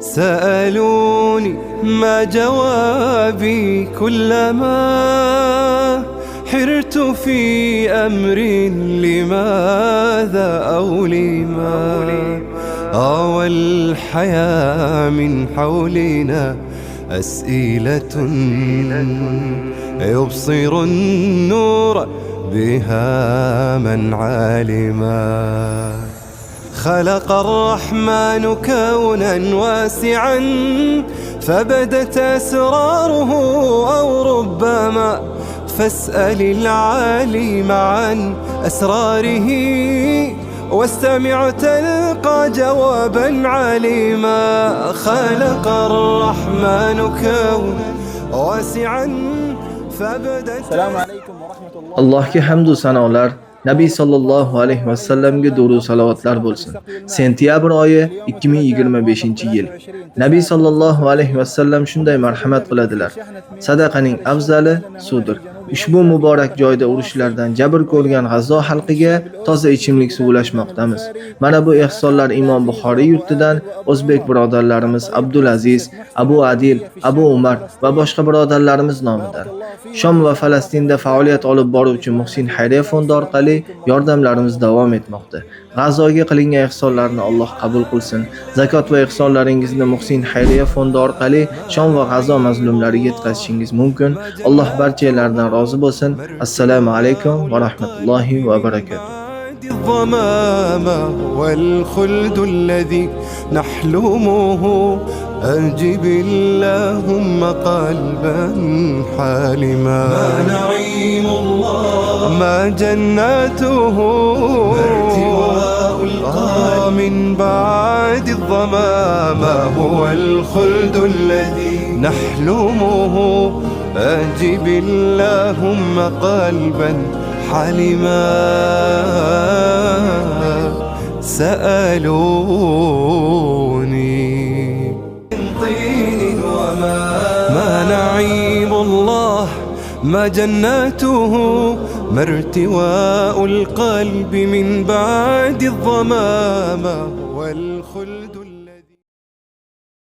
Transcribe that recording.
سألوني ما جوابي كلما حرت في أمر لماذا أو لما والحياة من حولنا أسئلة يبصر النور بها من علما. خلق الرحمن كونا واسعا فبدت أسراره أو ربما فاسأل العالم عن أسراره واستمع تلقى جوابا عليما. خلق الرحمن كونا واسعا فبدت. السلام عليكم ورحمة الله. Allohga hamd va sanolar, Nabiy sallallohu alayhi va sallamga durud salovatlar bo'lsin. Sentyabr oyi 2025-yil. Nabiy sallallohu alayhi va sallam shunday marhamat qiladilar: sadaqaning afzali suvdir. Ushbu muborak joyda urushlardan jabr ko'rgan G'azzo xalqiga toza ichimlik suv ulashmoqdamiz. Mana bu ehsonlar Imom Buxoriy yurtidan o'zbek birodarlarimiz Abdulaziz, Abu Adil, Abu Umar va boshqa birodarlarimiz nomidan. Shom va Falastinda faoliyat olib boruvchi Muhsin Xayriya fondi orqali yordamlarimiz davom etmoqda. G'azzoga qilingan ehsonlarni Alloh qabul qilsin. Zakot va ehsonlaringizni Muhsin Xayriya fondi orqali Shom va G'azzo mazlumlariga yetkazishingiz mumkin. Alloh barchalardan rozi bo'lsin. Assalomu alaykum va rahmatullohi va barakatuh. الضمام والخلد الذي نحلمه أجب اللهم قلبا حالما. ما نعيم الله ما جناته ارتواء القلب من بعد الضمام هو الخلد الذي نحلمه أجب اللهم قلبا حلما. سألوني من طين وما ما نعيم الله ما جناته ما ارتواء القلب من بعد الضمام والخلد